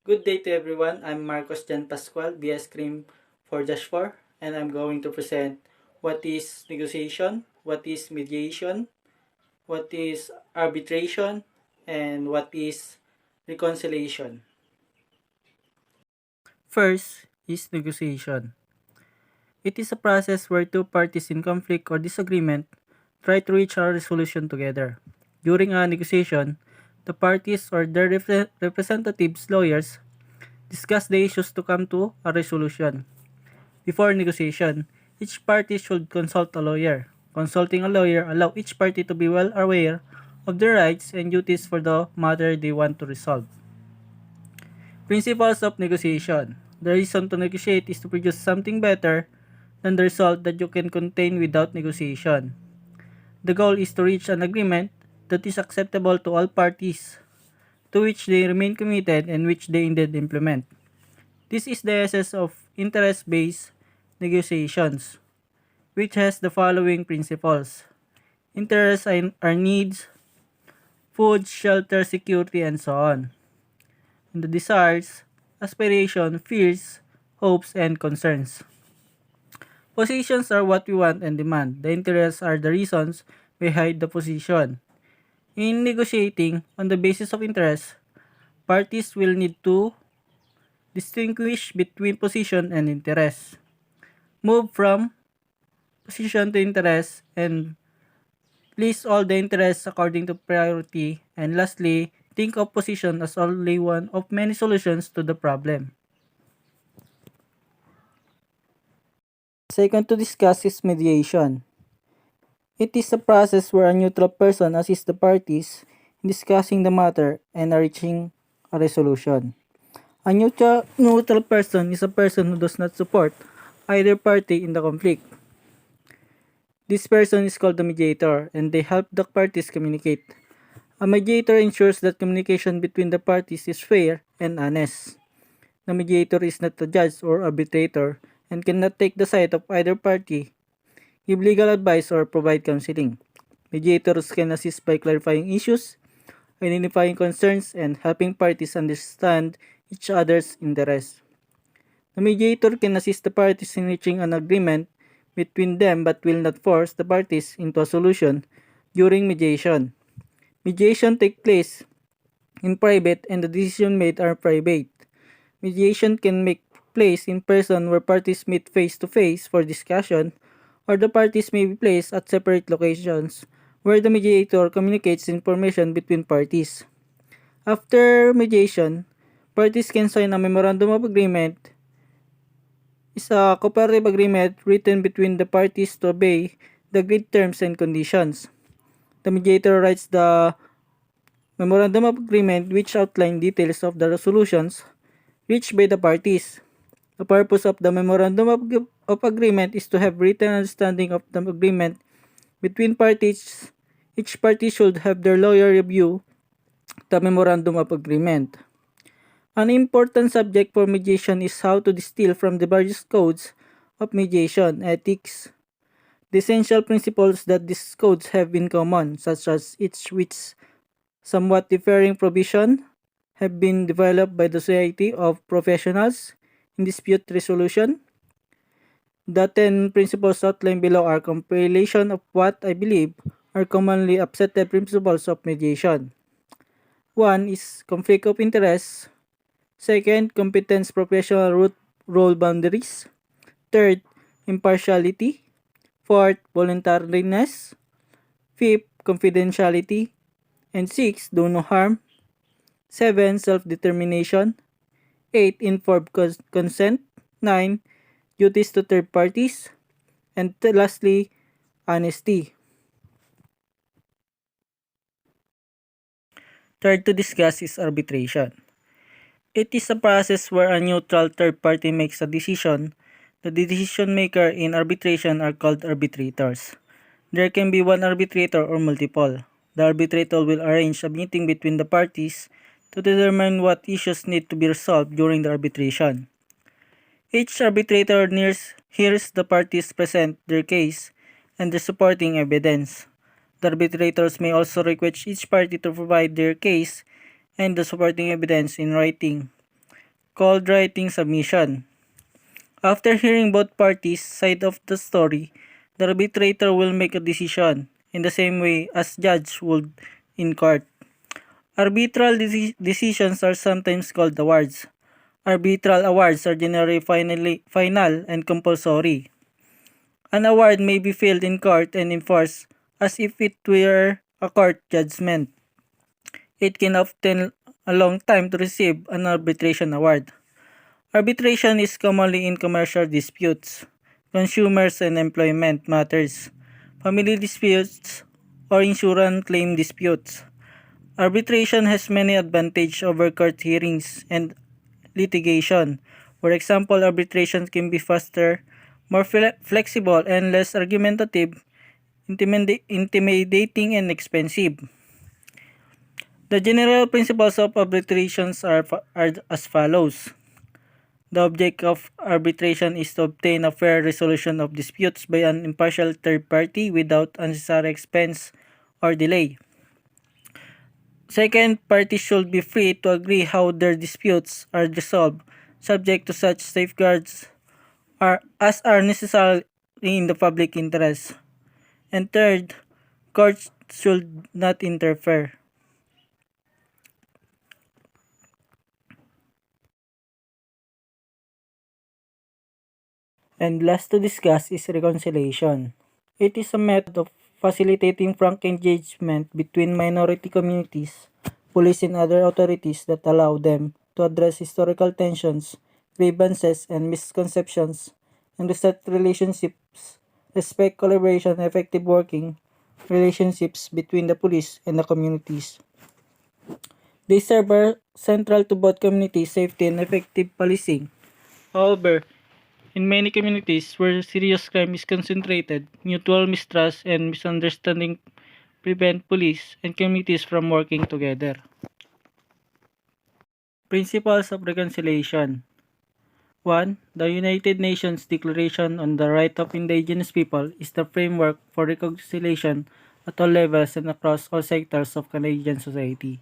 Good day to everyone. I'm Marcos Jan Pascual, BS Cream for Dash 4, and I'm going to present what is negotiation, what is mediation, what is arbitration, and what is reconciliation. First is negotiation. It is a process where two parties in conflict or disagreement try to reach a resolution together. During a negotiation, the parties or their representatives, lawyers, discuss the issues to come to a resolution. Before negotiation, each party should consult a lawyer. Consulting a lawyer allows each party to be well aware of their rights and duties for the matter they want to resolve. Principles of negotiation. The reason to negotiate is to produce something better than the result that you can contain without negotiation. The goal is to reach an agreement that is acceptable to all parties, to which they remain committed and which they indeed implement. This is the essence of interest-based negotiations, which has the following principles. Interests are needs, food, shelter, security, and so on. And the desires, aspiration, fears, hopes, and concerns. Positions are what we want and demand. The interests are the reasons behind the position. In negotiating on the basis of interest, parties will need to distinguish between position and interest. Move from position to interest and list all the interests according to priority, and lastly, think of position as only one of many solutions to the problem. Second to discuss is mediation. It is a process where a neutral person assists the parties in discussing the matter and reaching a resolution. A neutral person is a person who does not support either party in the conflict. This person is called the mediator, and they help the parties communicate. A mediator ensures that communication between the parties is fair and honest. The mediator is not a judge or arbitrator and cannot take the side of either party, give legal advice, or provide counseling. Mediators can assist by clarifying issues, identifying concerns, and helping parties understand each other's interests. The mediator can assist the parties in reaching an agreement between them but will not force the parties into a solution during mediation. Mediation takes place in private and the decisions made are private. Mediation can make place in person where parties meet face to face for discussion, or the parties may be placed at separate locations where the mediator communicates information between parties. After mediation, parties can sign a memorandum of agreement. Is a cooperative agreement written between the parties to obey the agreed terms and conditions. The mediator writes the memorandum of agreement which outline details of the resolutions reached by the parties. The purpose of the memorandum of agreement is to have written understanding of the agreement between parties. Each party should have their lawyer review the memorandum of agreement. An important subject for mediation is how to distill from the various codes of mediation ethics the essential principles that these codes have in common, such as each which somewhat differing provision have been developed by the Society of Professionals in Dispute Resolution. The 10 principles outlined below are compilation of what I believe are commonly accepted principles of mediation. One is conflict of interest. Second, competence, professional role boundaries. Third, impartiality. Fourth, voluntariness. Fifth, confidentiality. And six, do no harm. 7. Self-determination. 8. Informed consent. 9. Duties to third parties. And lastly, honesty. Third to discuss is arbitration. It is a process where a neutral third party makes a decision. The decision maker in arbitration are called arbitrators. There can be one arbitrator or multiple. The arbitrator will arrange a meeting between the parties to determine what issues need to be resolved during the arbitration. Each arbitrator hears the parties present their case and their supporting evidence. The arbitrators may also request each party to provide their case and the supporting evidence in writing. called writing submission. After hearing both parties' side of the story, the arbitrator will make a decision in the same way as judge would in court. Arbitral decisions are sometimes called awards. Arbitral awards are generally final and compulsory. An award may be filed in court and enforced as if it were a court judgment. It can often a long time to receive an arbitration award. Arbitration is commonly in commercial disputes, consumers and employment matters, family disputes, or insurance claim disputes. Arbitration has many advantages over court hearings and litigation. For example, arbitration can be faster, more flexible, and less argumentative, intimidating, and expensive. The general principles of arbitrations are as follows. The object of arbitration is to obtain a fair resolution of disputes by an impartial third party without unnecessary expense or delay. Second, parties should be free to agree how their disputes are resolved, subject to such safeguards as are necessary in the public interest. And third, courts should not interfere. And last to discuss is reconciliation. It is a method of facilitating frank engagement between minority communities, police and other authorities that allow them to address historical tensions, grievances, and misconceptions, and reset relationships, respect collaboration, and effective working relationships between the police and the communities. They serve are central to both community safety and effective policing. However, in many communities where serious crime is concentrated, mutual mistrust and misunderstanding prevent police and communities from working together. Principles of Reconciliation 1. The United Nations Declaration on the Right of Indigenous People is the framework for reconciliation at all levels and across all sectors of Canadian society.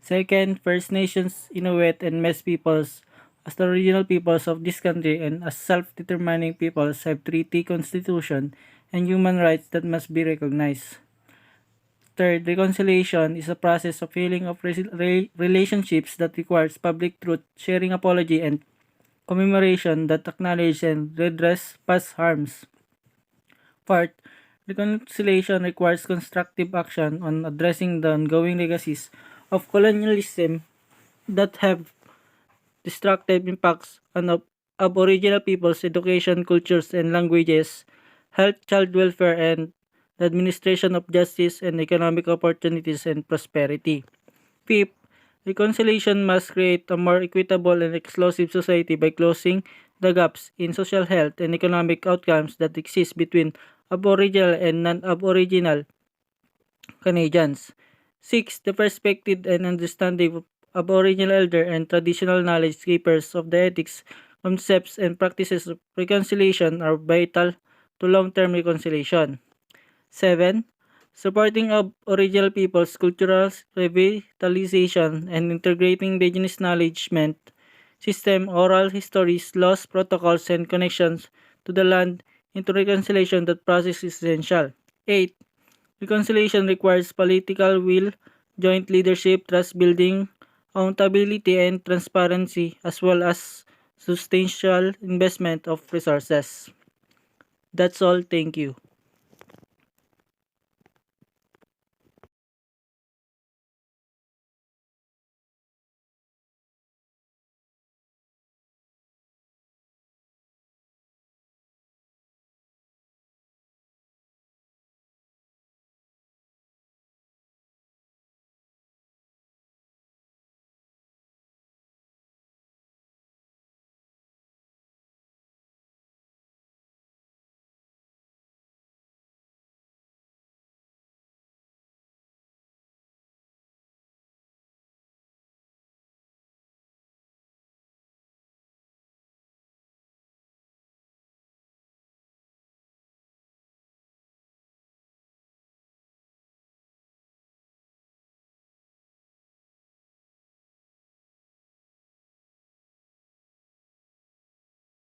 Second, First Nations, Inuit, and Metis peoples as the original peoples of this country and as self-determining peoples have treaty, constitution, and human rights that must be recognized. Third, reconciliation is a process of healing of relationships that requires public truth, sharing apology, and commemoration that acknowledge and redress past harms. Fourth, reconciliation requires constructive action on addressing the ongoing legacies of colonialism that have destructive impacts on Aboriginal peoples' education, cultures, and languages, health, child welfare, and the administration of justice and economic opportunities and prosperity. Fifth, reconciliation must create a more equitable and inclusive society by closing the gaps in social health and economic outcomes that exist between Aboriginal and non-Aboriginal Canadians. 6. The perspective and understanding of Aboriginal elder and traditional knowledge keepers of the ethics, concepts, and practices of reconciliation are vital to long-term reconciliation. 7. Supporting Aboriginal people's cultural revitalization and integrating indigenous knowledgement system, oral histories, laws, protocols, and connections to the land into reconciliation that process is essential. 8. Reconciliation requires political will, joint leadership, trust building, accountability, and transparency, as well as substantial investment of resources. That's all. Thank you.